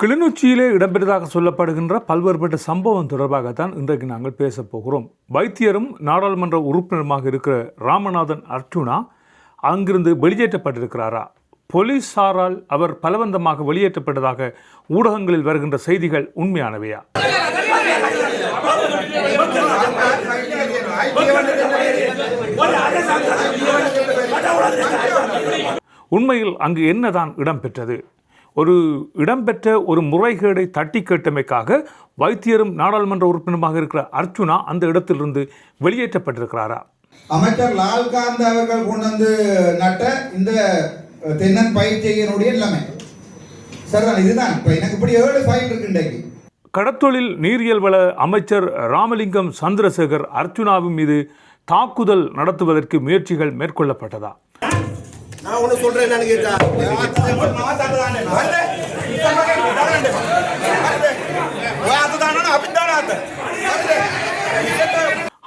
கிளிநொச்சியிலே இடம்பெற்றதாக சொல்லப்படுகின்ற பல்வேறுபட்ட சம்பவம் தொடர்பாகத்தான் இன்றைக்கு நாங்கள் பேசப் போகிறோம். வைத்தியரும் நாடாளுமன்ற உறுப்பினருமாக இருக்கிற ராமநாதன் அர்ச்சுனா அங்கிருந்து வெளியேற்றப்பட்டிருக்கிறாரா? போலீசாரால் அவர் பலவந்தமாக வெளியேற்றப்பட்டதாக ஊடகங்களில் வருகின்ற செய்திகள் உண்மையானவையா? உண்மையில் அங்கு என்னதான் இடம்பெற்றது? இடம்பெற்ற ஒரு முறைகேடை தட்டி கேட்டமைக்காக வைத்தியரும் நாடாளுமன்ற உறுப்பினருமாக இருக்கிற அர்ச்சுனா அந்த இடத்திலிருந்து வெளியேற்றப்பட்டிருக்கிறாரா? அமைச்சர் லால்காந்த் அவர்கள் கொண்டு வந்து நட்ட இந்த தென்னன் பயிற்சியினுடைய நிலைமை சரிதான். இதுதான் இப்ப எனக்கு இப்படி 7 ஃபைல் இருக்கு இன்றைக்கு. கடத்தொழில் நீரியல் வள அமைச்சர் ராமலிங்கம் சந்திரசேகர் அர்ச்சுனாவின் மீது தாக்குதல் நடத்துவதற்கு முயற்சிகள் மேற்கொள்ளப்பட்டதா?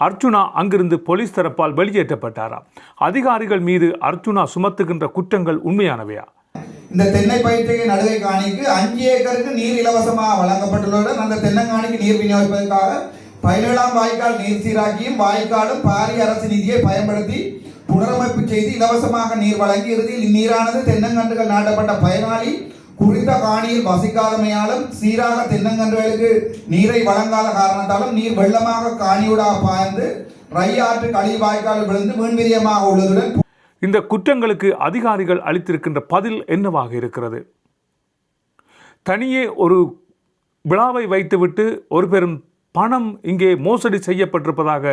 அர்ச்சுனா அங்கிருந்து போலீஸ் தரப்பால் வெளியேற்றப்பட்டாரா? அதிகாரிகள் மீது அர்ச்சுனா சுமத்துகின்ற குற்றங்கள் உண்மையானவையா? இந்த தென்னை பயிற்சிகை நடுகை காணிக்கு 5 ஏக்கருக்கு நீர் இலவசமாக வழங்கப்பட்டுள்ளதுடன் அந்த தென்னங்காணிக்கு நீர் விநியோகிப்பதற்காக 17ஆம் வாய்க்கால் நீர் சீராக்கியும் வாய்க்காலும் பாரிய அரசு நிதியை பயன்படுத்தி புனரமைப்பு செய்து இலவசமாக நீர் வழங்கி இறுதியில் இந்நீரானது தென்னங்கன்றுகள் நாட்டப்பட்ட பயனாளி குறித்த காணியில் வசிக்காதமையாலும் சீராக தென்னங்கன்றுகளுக்கு நீரை வழங்காத காரணத்தாலும் நீர் வெள்ளமாக காணியூடாக பாய்ந்து ஆற்று கழிவு வாய்க்கால் விழுந்து மீன்விரியமாக உள்ளதுடன் இந்த குற்றங்களுக்கு அதிகாரிகள் அளித்திருக்கின்ற பதில் என்னவாக இருக்கிறது? தனியே ஒரு விழாவை வைத்துவிட்டு ஒரு பெரும் பணம் இங்கே மோசடி செய்யப்பட்டிருப்பதாக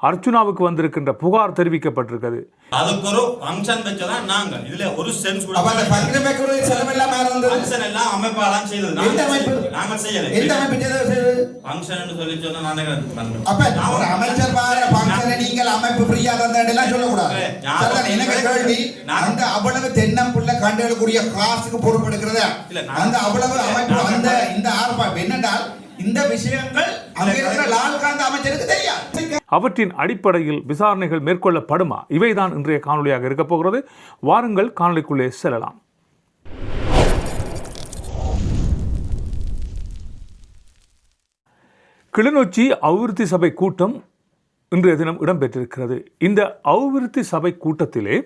அர்ச்சுனாவுக்கு வந்திருக்கின்ற புகார் தெரிவிக்கப்பட்டிருக்கிறது. அதுக்கு ஒரு ஃபங்க்ஷன் வெச்சதான் நாங்க இதுல ஒரு சென்ஸ் கூட அப்ப அந்த ஃபங்க்ஷன் வைக்கிற செலவு எல்லாம் வேற வந்து ஃபங்க்ஷன் எல்லாம் அமைப்பாலாம் செய்தது நாங்க செய்யல. எந்த அமைப்பு செய்தது? ஃபங்க்ஷன் னு சொல்லி சொன்னா நானே பண்றேன். அப்ப ஒரு அமைச்சர் பார ஃபங்க்ஷனை நீங்கள் அமைப்பு ஃப்ரீயா தந்ததெல்லாம் சொல்ல கூடாது. சரிதான். எனக்கு கேள்வி, அந்த அவ்வளவு தென்னம்புள்ள கண்டுகளுக்குரிய காசுக்கு பொறுப்பெடுக்கிறதா? அந்த அவ்வளவு அமைப்பு அந்த இந்த ஆர்ப்பாட்டம் என்னென்றால் இந்த விஷயங்கள் அங்கிருக்கிற லால்காந்த் அமைச்சருக்கு தெரியாது. அவற்றின் அடிப்படையில் விசாரணைகள் மேற்கொள்ளப்படுமா? இவைதான் இன்றைய காணொலியாக இருக்க போகிறது. வாருங்கள் காணொலிக்குள்ளே செல்லலாம். கிளிநொச்சி அபிவிருத்தி சபை கூட்டம் இன்றைய தினம் இடம்பெற்றிருக்கிறது. இந்த அபிவிருத்தி சபை கூட்டத்திலே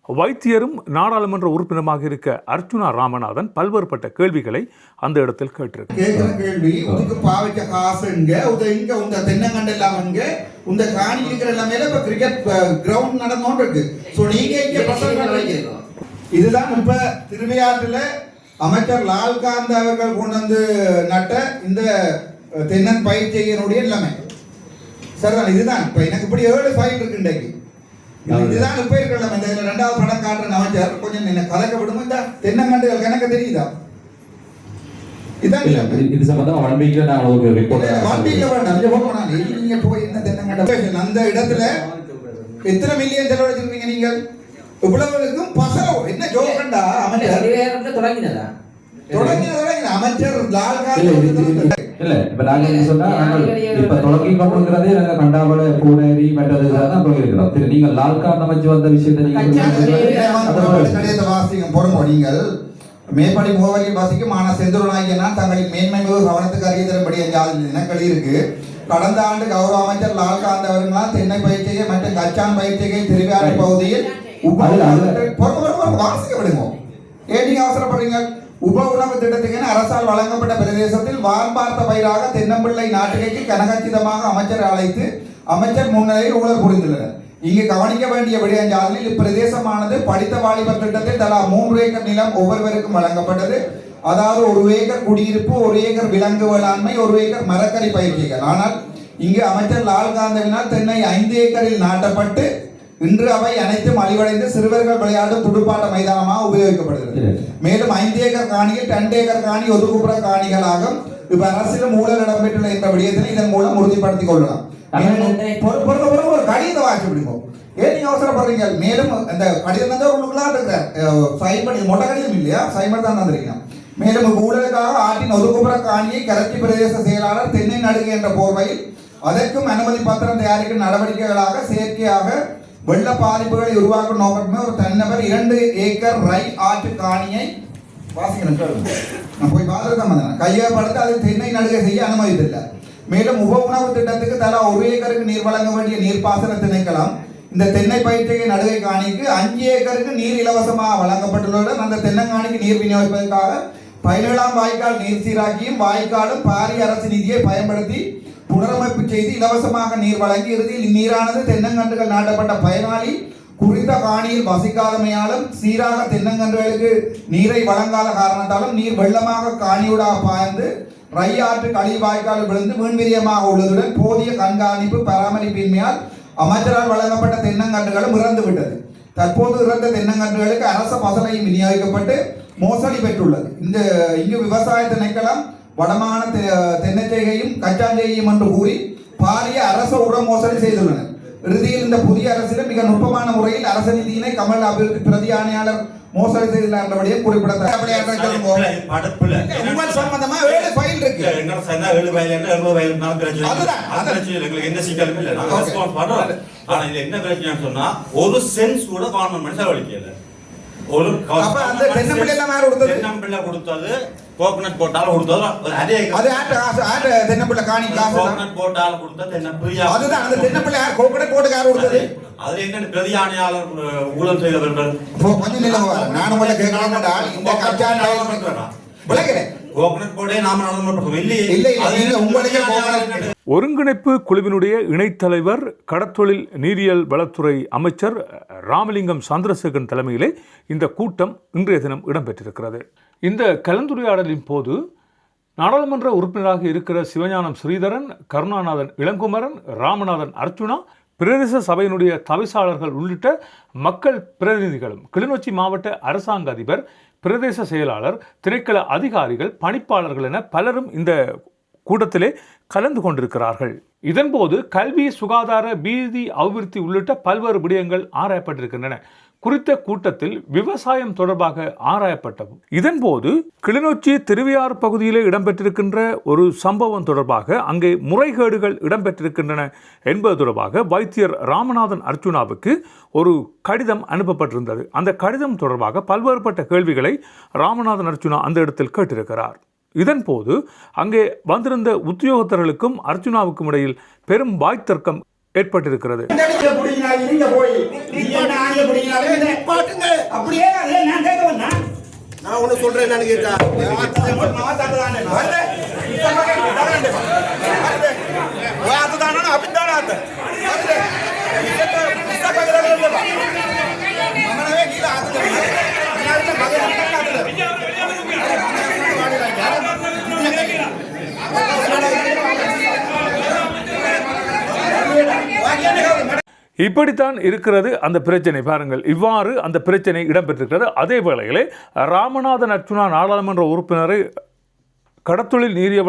வைத்தியரும் நாடாளுமன்ற உறுப்பினருமாக இருக்க அர்ச்சுனா ராமநாதன் பல்வேறுபட்ட கேள்விகளை அந்த இடத்தில் கேட்டிருக்கிறார். கேள்வி உனக்கு பாவிக்க காசுங்க இங்க உங்க தென்னங்கண்டு எல்லாம் இங்க உங்க காணி இருக்கிற எல்லாமே இப்ப கிரிக்கெட் கிரவுண்ட் நடந்தோன்னு இருக்கு. சோ நீங்க இங்க பசங்க இதுதான் இப்ப திருவையாற்றுல அமைச்சர் லால்காந்த் அவர்கள் கொண்டு வந்து நட்ட இந்த தென்னன் பயிற்சியினுடைய நிலைமை சரிதான். இதுதான் இப்ப எனக்கு இப்படி 7 ஃபைல் இருக்கு இன்றைக்கு. இதுதான் இப்ப இருக்கலாம். இந்த 2வது படம் காட்டுற அமைச்சர் கொஞ்சம் என்ன கலக்க விடுமா? இந்த தென்னங்கண்டுகள் கணக்கு தெரியுதா? இதான் இது சம்பந்தமா 1 வீக்ல நான் ஒரு ரிப்போர்ட் 1 வீக்ல வேண்டாம். இங்க போறோம். நீங்க போய் என்ன தென்னங்கண்டு அந்த இடத்துல எத்தனை மில்லியன் செலவழிச்சிருக்கீங்க நீங்கள்? இவ்வளவுக்கும் பசரம் என்ன ஜோக்கண்டா அமைச்சர் தொடங்கினதா அமைச்சர் லால்காந்த் இல்ல இப்ப நாங்க என்ன சொன்னா இப்ப தொடங்கி கொண்டிருக்கிறதே நாங்க கண்டாவள பூனேரி மெட்டதுதான் போயிருக்கிறோம். நீங்க லால்காந்த் அமைச்சு வந்த விஷயத்தை நீங்க வாசிக்கும் போறோம். நீங்கள் மேற்படி முகவரியில் வாசிக்கும் ஆனா செந்தூரனாகிய தங்களின் மேன்மை மிகு கவனத்துக்கு அறிய தரும்படி இனக்களி இருக்கு. கடந்த ஆண்டு கௌரவ அமைச்சர் லால்காந்த் அவர்களால் தென்னை பயிற்சிகை மற்றும் கச்சான் பயிற்சிகை திருவிழாட்டு பகுதியில் வாசிக்க விடுங்க. ஏன் நீங்க அவசரப்படுறீங்க? உப உணவு திட்டத்துக்கு அரசால் வழங்கப்பட்ட பிரதேசத்தில் வார்பார்த்த பயிராக தென்னம்பிள்ளை நாட்டிற்கு கனகச்சிதமாக அமைச்சர் அழைத்து அமைச்சர் முன்னிலையில் ஊழல் புரிந்துள்ளனர். இங்கு கவனிக்க வேண்டிய விடயஞ்சாலில் இப்பிரதேசமானது படித்த வாலிபர் திட்டத்தில் தலா 3 ஏக்கர் நிலம் ஒவ்வொருவருக்கும் வழங்கப்பட்டது. அதாவது 1 ஏக்கர் குடியிருப்பு, 1 ஏக்கர் விலங்கு வேளாண்மை, 1 ஏக்கர் மரக்கறி பயிற்சிகள். ஆனால் இங்கு அமைச்சர் லால்காந்தவினால் தென்னை 5 ஏக்கரில் நாட்டப்பட்டு இன்று அவை அனைத்தும் அழிவடைந்து சிறுவர்கள் விளையாடும் துடுப்பாட்ட மைதானமாக உபயோகிக்கப்படுகிறது. மேலும் 5 ஏக்கர் காணியில் 2 ஏக்கர் காணி ஒதுக்குப்புற காணிகளாக இப்ப அரசியலும் ஊழல் இடம்பெற்றுள்ள இந்த விடயத்தினை இதன் மூலம் உறுதிப்படுத்திக் கொள்ளலாம். ஒரு கடிதத்தை வாசி விடுங்க. ஏன் நீங்க அவசரப்படுறீங்க? மேலும் அந்த கடிதம் வந்து உங்களுக்குலாம் இருக்கிற சைன் பண்ணி மொட்டை கடிதம் இல்லையா? சைன் தான் தந்திருக்கீங்க. மேலும் ஊழலுக்காக ஆற்றின் ஒதுக்குப்புற காணியை கரச்சி பிரதேச செயலாளர் தென்னை நடுகை என்ற போர்வையில் அதற்கும் அனுமதி பத்திரம் தயாரிக்கும் நடவடிக்கைகளாக செயற்கையாக வெள்ள பாதிப்புகளை உருவாக்கும் நோக்கமே ஒரு தனிநபர் 2 ஏக்கர் ரை ஆற்று காணியை வாசிக்கிறேன் கேளுங்க. நான் போய் பார்த்துட்டு தான் வந்தேன். கையகப்படுத்த அது தென்னை நடுகை செய்ய அனுமதித்தில்லை. மேலும் உப உணவு திட்டத்துக்கு தலா 1 ஏக்கருக்கு நீர் வழங்க வேண்டிய நீர்ப்பாசன திணைக்களம் இந்த தென்னை பயிற்சிகை நடுகை காணிக்கு 5 ஏக்கருக்கு நீர் இலவசமாக வழங்கப்பட்டுள்ளதுடன் அந்த தென்னங்காணிக்கு நீர் விநியோகிப்பதற்காக 17ஆம் வாய்க்கால் நீர் சீராக்கியும் வாய்க்காலும் பாரிய அரசு நிதியை பயன்படுத்தி புனரமைப்பு செய்து இலவசமாக நீர் வழங்கி இறுதியில் இந்நீரானது தென்னங்கன்றுகள் நாட்டப்பட்ட பயனாளி குறித்த காணியில் வசிக்காதமையாலும் சீராக தென்னங்கன்றுகளுக்கு நீரை வழங்காத காரணத்தாலும் நீர் வெள்ளமாக காணியூடாக பாய்ந்து ரை ஆற்று கழி வாய்க்கால் விழுந்து மீன்விரியமாக உள்ளதுடன் போதிய கண்காணிப்பு பராமரிப்பின்மையால் அமைச்சரால் வழங்கப்பட்ட தென்னங்கன்றுகளும் இறந்துவிட்டது. தற்போது இறந்த தென்னங்கன்றுகளுக்கு அரச பசலையும் விநியோகிக்கப்பட்டு மோசடி பெற்றுள்ளது. இங்கு விவசாய திணைக்களம் வடமான தென்னச்செய்கையும் கச்சாஞ்செய்கையும் என்று கூறி பாரிய அரச உர மோசடி செய்துள்ளனர். இறுதியில் இந்த புதிய அரசிடம் மிக நுட்பமான முறையில் அரச நிதியினை கமல் அபிவிருத்தி பிரதி ஆணையாளர் மோசடி செய்துள்ளார் என்பதையும் ஒரு சென்ஸ் கூட கவர்மெண்ட் செலவழிக்கல. ஒரு தென்னம்பிள்ளை கொடுத்தது கோகனட் போட்டால் கொடுத்தது அது தென்னம்பிள்ளை காணி கோகனட் போட்டால் கொடுத்த தென்னம்பிள்ளை அதுதான் அந்த தென்னம்பிள்ளை கோகனட் போட்டு யார் கொடுத்தது? அது என்ன பிரதியாணையாளர் ஊழல் செய்தவர்கள் கொஞ்சம் நிலவா நான் உங்களை கேட்கலாம். இந்த கச்சான் விளக்கிறேன் கோகனட் போட்டே நாம நடந்து இல்லை உங்களுக்கே ஒருங்கிணைப்பு குழுவினுடைய இணைத்தலைவர் கடத்தொழில் நீரியல் வளத்துறை அமைச்சர் ராமலிங்கம் சந்திரசேகரன் தலைமையிலே இந்த கூட்டம் இன்றைய தினம் இடம்பெற்றிருக்கிறது. இந்த கலந்துரையாடலின் போது நாடாளுமன்ற உறுப்பினராக இருக்கிற சிவஞானம் ஸ்ரீதரன், கருணாநாதன் இளங்குமரன், ராமநாதன் அர்ச்சுனா, பிரதேச சபையினுடைய தவிசாளர்கள் உள்ளிட்ட மக்கள் பிரதிநிதிகளும், கிளிநொச்சி மாவட்ட அரசாங்க அதிபர், பிரதேச செயலாளர், திணைக்கள அதிகாரிகள், பணிப்பாளர்கள் என பலரும் இந்த கூட்டத்திலே கலந்து கொண்டிருக்கிறார்கள். இதன்போது கல்வி, சுகாதார, வீதி அபிவிருத்தி உள்ளிட்ட பல்வேறு விடயங்கள் ஆராயப்பட்டிருக்கின்றன. குறித்த கூட்டத்தில் விவசாயம் தொடர்பாக ஆராயப்பட்டது. இதன்போது கிளிநொச்சி திருவையாறு பகுதியிலே இடம்பெற்றிருக்கின்ற ஒரு சம்பவம் தொடர்பாக அங்கே முறைகேடுகள் இடம்பெற்றிருக்கின்றன என்பது தொடர்பாக வைத்தியர் ராமநாதன் அர்ச்சுனாவுக்கு ஒரு கடிதம் அனுப்பப்பட்டிருந்தது. அந்த கடிதம் தொடர்பாக பல்வேறுபட்ட கேள்விகளை ராமநாதன் அர்ச்சுனா அந்த இடத்தில் கேட்டிருக்கிறார். இதன்போது அங்கே வந்திருந்த உத்தியோகத்தர்களுக்கும் அர்ச்சுனாவுக்கும் இடையில் பெரும் வாய்த்தர்க்கம் ஏற்பட்டிருக்கிறது. இப்படித்தான் இருக்கிறது அந்த பிரச்சனை. பாருங்கள், இவ்வாறு அந்த பிரச்சனை இடம்பெற்றிருக்கிறது. அதே வேளையிலே ராமநாதன் அர்ச்சுனா நாடாளுமன்ற உறுப்பினரை கடத்தொழில் நீரியல்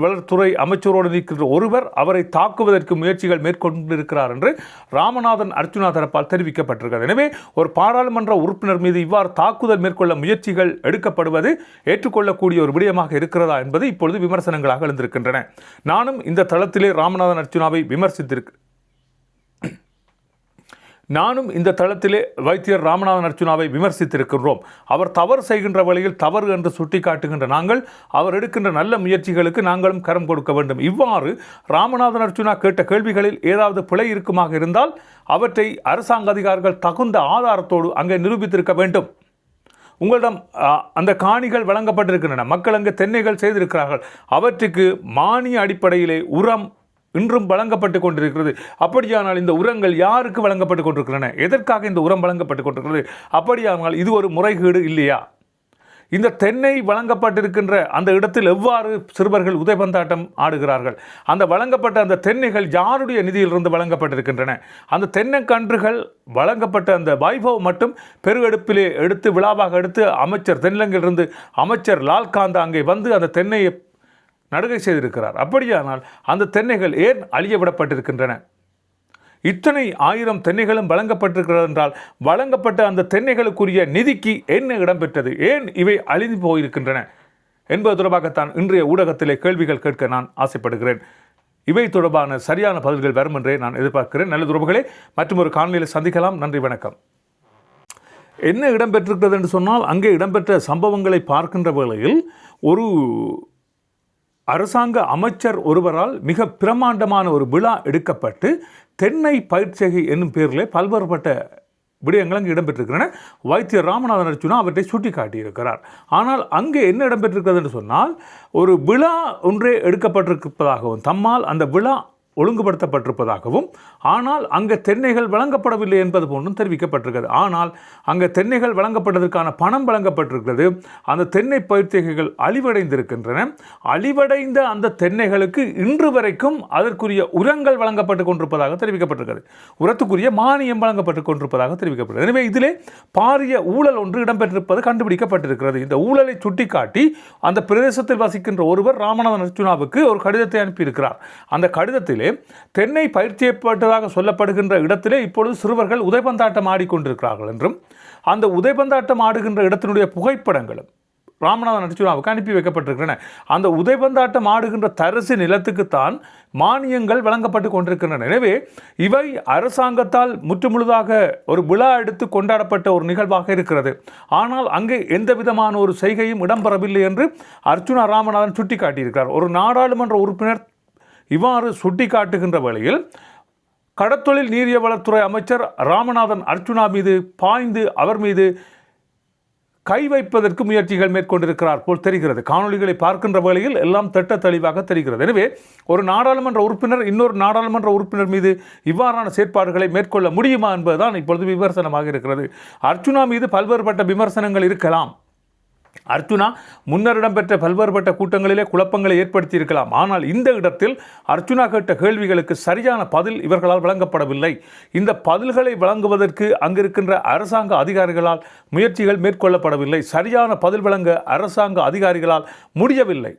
வளத்துறை அமைச்சரோடு நிற்கின்ற ஒருவர் அவரை தாக்குவதற்கு முயற்சிகள் மேற்கொண்டிருக்கிறார் என்று ராமநாதன் அர்ச்சுனா தரப்பால் தெரிவிக்கப்பட்டிருக்கிறது. எனவே ஒரு பாராளுமன்ற உறுப்பினர் மீது இவ்வாறு தாக்குதல் மேற்கொள்ள முயற்சிகள் எடுக்கப்படுவது ஏற்றுக்கொள்ளக்கூடிய ஒரு விடயமாக இருக்கிறதா என்பது இப்பொழுது விமர்சனங்களாக எழுந்திருக்கின்றன. நானும் இந்த தளத்திலே ராமநாதன் அர்ச்சுனாவை வைத்தியர் ராமநாதன் அர்ச்சுனாவை விமர்சித்திருக்கின்றோம். அவர் தவறு செய்கின்ற வழியில் தவறு என்று சுட்டிக்காட்டுகின்ற நாங்கள் அவர் எடுக்கின்ற நல்ல முயற்சிகளுக்கு நாங்களும் கரம் கொடுக்க வேண்டும். இவ்வாறு ராமநாதன் அர்ச்சுனா கேட்ட கேள்விகளில் ஏதாவது பிழை இருக்குமாக இருந்தால் அவற்றை அரசாங்க அதிகாரிகள் தகுந்த ஆதாரத்தோடு அங்கே நிரூபித்திருக்க வேண்டும். உங்களிடம் அந்த காணிகள் வழங்கப்பட்டிருக்கின்றன, மக்கள் அங்கே தென்னைகள் செய்திருக்கிறார்கள், அவற்றுக்கு மானிய அடிப்படையிலே உரம் இன்றும் வழங்கப்பட்டு கொண்டிருக்கிறது. அப்படியானால் இந்த உரங்கள் யாருக்கு வழங்கப்பட்டு கொண்டிருக்கின்றன? எதற்காக இந்த உரம் வழங்கப்பட்டு கொண்டிருக்கிறது? அப்படியானால் இது ஒரு முறைகேடு இல்லையா? இந்த தென்னை வழங்கப்பட்டிருக்கின்ற அந்த இடத்தில் எவ்வாறு சிறுவர்கள் உதைபந்தாட்டம் ஆடுகிறார்கள்? அந்த வழங்கப்பட்ட அந்த தென்னைகள் யாருடைய நிதியிலிருந்து வழங்கப்பட்டிருக்கின்றன? அந்த தென்னங்கன்றுகள் வழங்கப்பட்ட அந்த வைபவ் மட்டும் பெருவெடுப்பிலே எடுத்து விழாவாக எடுத்து அமைச்சர் தென்னிலங்கிலிருந்து அமைச்சர் லால்காந்தா அங்கே வந்து அந்த தென்னையை நடுகை செய்திருக்கிறார். அப்படியானால் அந்த தென்னைகள் ஏன் அழிய விடப்பட்டிருக்கின்றன? இத்தனை 1000 தென்னைகளும் வழங்கப்பட்டிருக்கிறது என்றால் வழங்கப்பட்ட அந்த தென்னைகளுக்குரிய நிதிக்கு என்ன இடம்பெற்றது? ஏன் இவை அழிந்து போயிருக்கின்றன என்பது தொடர்பாகத்தான் இன்றைய ஊடகத்திலே கேள்விகள் கேட்க நான் ஆசைப்படுகிறேன். இவை தொடர்பான சரியான பதில்கள் வரும் என்றே நான் எதிர்பார்க்கிறேன். நல்ல உறவுகளே, மற்றும் ஒரு காணொலியில் சந்திக்கலாம். நன்றி, வணக்கம். என்ன இடம்பெற்றிருக்கிறது என்று சொன்னால் அங்கே இடம்பெற்ற சம்பவங்களை பார்க்கின்ற வேளையில் ஒரு அரசாங்க அமைச்சர் ஒருவரால் மிக பிரமாண்டமான ஒரு விழா எடுக்கப்பட்டு தென்னை பயிர்ச்செய்கை என்னும் பேரில் பல்வேறுபட்ட விடயங்கள் அங்கு இடம்பெற்றிருக்கின்றன. வைத்தியர் ராமநாதன் அர்ச்சுனா அவற்றை சுட்டி காட்டியிருக்கிறார். ஆனால் அங்கே என்ன இடம்பெற்றிருக்கிறது என்று சொன்னால் ஒரு விழா ஒன்றே எடுக்கப்பட்டிருப்பதாகவும் தம்மால் அந்த விழா ஒழுங்குபடுத்தப்பட்டிருப்பதாகவும் ஆனால் அங்கே தென்னைகள் வழங்கப்படவில்லை என்பது போன்றும் தெரிவிக்கப்பட்டிருக்கிறது. ஆனால் அங்கே தென்னைகள் வழங்கப்பட்டதற்கான பணம் வழங்கப்பட்டிருக்கிறது. அந்த தென்னை பயிர்ச்செய்கைகள் அழிவடைந்திருக்கின்றன. அழிவடைந்த அந்த தென்னைகளுக்கு இன்று வரைக்கும் அதற்குரிய உரங்கள் வழங்கப்பட்டு கொண்டிருப்பதாக தெரிவிக்கப்பட்டிருக்கிறது. உரத்துக்குரிய மானியம் வழங்கப்பட்டு கொண்டிருப்பதாக தெரிவிக்கப்பட்டது. எனவே இதிலே பாரிய ஊழல் ஒன்று இடம்பெற்றிருப்பது கண்டுபிடிக்கப்பட்டிருக்கிறது. இந்த ஊழலை சுட்டிக்காட்டி அந்த பிரதேசத்தில் வசிக்கின்ற ஒருவர் ராமநாதன் அர்ச்சுனாவுக்கு ஒரு கடிதத்தை அனுப்பியிருக்கிறார். அந்த கடிதத்திலே தென்னை பயிர் செய்யப்பட்டதாக சொல்லப்படுகின்ற இடத்திலே இப்பொழுது சிறுவர்கள் உதைபந்தாட்டம் ஆடிக்கொண்டிருக்கிறார்கள் என்றும் அந்த உதைபந்தாட்டம் ஆடுகின்ற இடத்தினுடைய புகைப்படங்களும் ராமநாதன் அர்ச்சுனாவுக்கு அனுப்பி வைக்கப்பட்டிருக்கின்றன. அந்த உதைபந்தாட்டம் ஆடுகின்ற தரிசு நிலத்துக்குத்தான் மானியங்கள் வழங்கப்பட்டு கொண்டிருக்கின்றன. எனவே இவை அரசாங்கத்தால் முற்றுமுழுதாக ஒரு விழா எடுத்து கொண்டாடப்பட்ட ஒரு நிகழ்வாக இருக்கிறது. ஆனால் அங்கே எந்த விதமான ஒரு செய்கையும் இடம்பெறவில்லை என்று அர்ச்சுனா ராமநாதன் சுட்டிக்காட்டியிருக்கிறார். ஒரு நாடாளுமன்ற உறுப்பினர் இவ்வாறு சுட்டிக்காட்டுகின்ற வேளையில் கடத்தொழில் நீரியவளத்துறை அமைச்சர் ராமநாதன் அர்ச்சுனா மீது பாய்ந்து அவர் மீது கை வைப்பதற்கு முயற்சிகள் மேற்கொண்டிருக்கிறார் போல் தெரிகிறது. காணொலிகளை பார்க்கின்ற வேளையில் எல்லாம் திட்ட தெளிவாக தெரிகிறது. எனவே ஒரு நாடாளுமன்ற உறுப்பினர் இன்னொரு நாடாளுமன்ற உறுப்பினர் மீது இவ்வாறான செயற்பாடுகளை மேற்கொள்ள முடியுமா என்பதுதான் இப்பொழுது விமர்சனமாக இருக்கிறது. அர்ச்சுனா மீது பல்வேறுபட்ட விமர்சனங்கள் இருக்கலாம். அர்ச்சுனா முன்னர் இடம்பெற்ற பல்வேறுபட்ட கூட்டங்களிலே குழப்பங்களை ஏற்படுத்தி இருக்கலாம். ஆனால் இந்த இடத்தில் அர்ச்சுனா கேட்ட கேள்விகளுக்கு சரியான பதில் இவர்களால் வழங்கப்படவில்லை. இந்த பதில்களை வழங்குவதற்கு அங்கிருக்கின்ற அரசாங்க அதிகாரிகளால் முயற்சிகள் மேற்கொள்ளப்படவில்லை. சரியான பதில் வழங்க அரசாங்க அதிகாரிகளால் முடியவில்லை.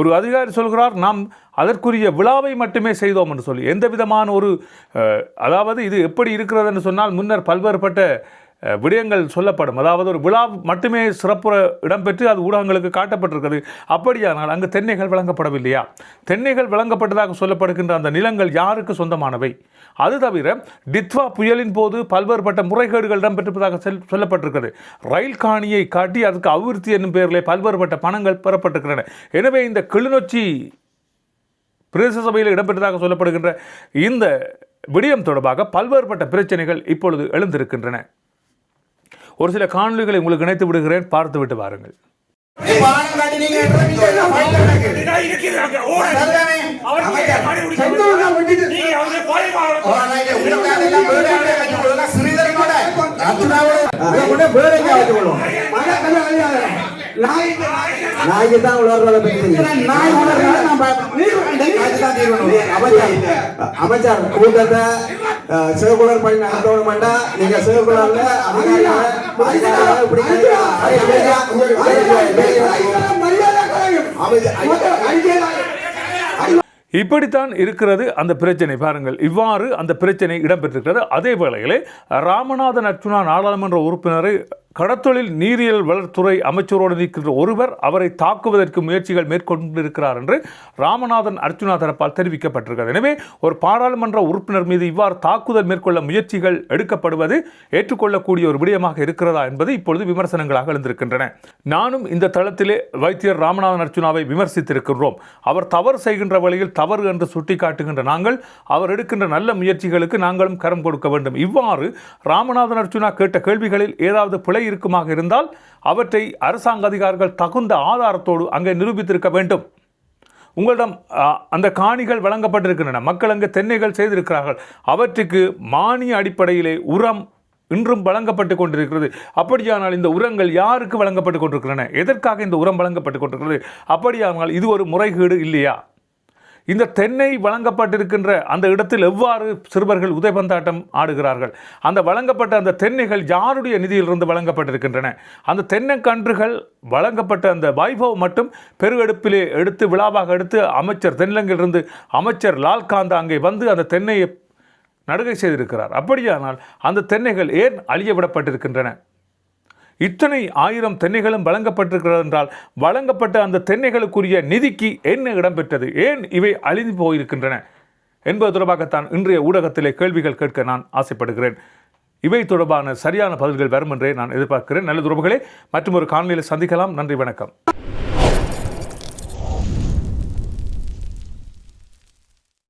ஒரு அதிகாரி சொல்கிறார், நாம் அதற்குரிய விழாவை மட்டுமே செய்தோம் என்று சொல்லி எந்த விதமான ஒரு அதாவது இது எப்படி இருக்கிறது என்று சொன்னால் முன்னர் பல்வேறுபட்ட விடயங்கள் சொல்லப்படும். அதாவது ஒரு விழா மட்டுமே சிறப்புற இடம்பெற்று அது ஊடகங்களுக்கு காட்டப்பட்டிருக்கிறது. அப்படியானால் அங்கு தென்னைகள் வழங்கப்படவில்லையா? தென்னைகள் வழங்கப்பட்டதாக சொல்லப்படுகின்ற அந்த நிலங்கள் யாருக்கு சொந்தமானவை? அது தவிர டித்வா புயலின் போது பல்வேறுபட்ட முறைகேடுகள் இடம்பெற்றிருப்பதாக சொல்லப்பட்டிருக்கிறது. ரயில் காணியை காட்டி அதுக்கு அபிவிருத்தி என்னும் பெயரிலே பல்வேறுபட்ட பணங்கள் பெறப்பட்டிருக்கின்றன. எனவே இந்த கிளிநொச்சி பிரதேச சபையில் இடம்பெற்றதாக சொல்லப்படுகின்ற இந்த விடயம் தொடர்பாக பல்வேறுபட்ட பிரச்சனைகள் இப்பொழுது எழுந்திருக்கின்றன. ஒரு சில காணொலிகளை உங்களுக்கு இணைத்து விடுகிறேன், பார்த்து விட்டு வாருங்கள். நாய்க்கு தான் உணர்றத அமைச்சர் கூட்டத்தை சிவகுலர் பண்ணி நடத்தோட மாட்டா நீங்க சிவகுலர்ல இப்படித்தான் இருக்கிறது அந்த பிரச்சனை. பாருங்கள், இவ்வாறு அந்த பிரச்சனை இடம்பெற்றிருக்கிறது. அதே வேளையிலே ராமநாதன் அர்ச்சுனா நாடாளுமன்ற உறுப்பினரை கடத்தொழில் நீரியல் வளத்துறை அமைச்சரோடு நிற்கின்ற ஒருவர் அவரை தாக்குவதற்கு முயற்சிகள் மேற்கொண்டிருக்கிறார் என்று ராமநாதன் அர்ச்சுனா தரப்பால் தெரிவிக்கப்பட்டிருக்கிறது. எனவே ஒரு பாராளுமன்ற உறுப்பினர் மீது இவ்வாறு தாக்குதல் மேற்கொள்ள முயற்சிகள் எடுக்கப்படுவது ஏற்றுக்கொள்ளக்கூடிய ஒரு விடயமாக இருக்கிறதா என்பது இப்பொழுது விமர்சனங்களாக எழுந்திருக்கின்றன. நானும் இந்த தளத்திலே வைத்தியர் ராமநாதன் அர்ச்சுனாவை விமர்சித்திருக்கின்றோம். அவர் தவறு செய்கின்ற வழியில் தவறு என்று சுட்டிக்காட்டுகின்ற நாங்கள் அவர் எடுக்கின்ற நல்ல முயற்சிகளுக்கு நாங்களும் கரம் கொடுக்க வேண்டும். இவ்வாறு ராமநாதன் அர்ச்சுனா கேட்ட கேள்விகளில் ஏதாவது பிழை இருக்குமாக இருந்தால் அவற்றை அரசாங்க அதிகாரிகள் தகுந்த ஆதாரத்தோடு அங்கே நிரூபித்திருக்க வேண்டும். உங்களிடம் அந்த காணிகள் வழங்கப்பட்டிருக்கின்றன, மக்கள் அங்கே தென்னைகள் செய்திருக்கிறார்கள், அவற்றுக்கு மானிய அடிப்படையிலே உரம் இன்றும் வழங்கப்பட்டு கொண்டிருக்கிறது. அப்படியானால் இந்த உரங்கள் யாருக்கு வழங்கப்பட்டு கொண்டிருக்கின்றன? எதற்காக இந்த உரம் வழங்கப்பட்டு கொண்டிருக்கிறது? அப்படியானால் இது ஒரு முறைகேடு இல்லையா? இந்த தென்னை வழங்கப்பட்டிருக்கின்ற அந்த இடத்தில் எவ்வாறு சிறுவர்கள் உதைபந்தாட்டம் ஆடுகிறார்கள்? அந்த வழங்கப்பட்ட அந்த தென்னைகள் யாருடைய நிதியிலிருந்து வழங்கப்பட்டிருக்கின்றன? அந்த தென்னைக்கன்றுகள் வழங்கப்பட்ட அந்த வைபவ் மட்டும் பெருவெடுப்பிலே எடுத்து விழாவாக எடுத்து அமைச்சர் தென்னிலங்கிலிருந்து அமைச்சர் லால்காந்தா அங்கே வந்து அந்த தென்னையை நடுகை செய்திருக்கிறார். அப்படியானால் அந்த தென்னைகள் ஏன் அழிய விடப்பட்டிருக்கின்றன? இத்தனை 1000 தென்னைகளும் வழங்கப்பட்டிருக்கிறது என்றால் வழங்கப்பட்ட அந்த தென்னைகளுக்குரிய நிதிக்கு என்ன இடம்பெற்றது? ஏன் இவை அழிந்து போயிருக்கின்றன என்பது தொடர்பாகத்தான் இன்றைய ஊடகத்திலே கேள்விகள் கேட்க நான் ஆசைப்படுகிறேன். இவை தொடர்பான சரியான பதில்கள் வரும் என்றே நான் எதிர்பார்க்கிறேன். நல்ல உறவுகளே, மற்றும் ஒரு காணொலியில் சந்திக்கலாம். நன்றி, வணக்கம்.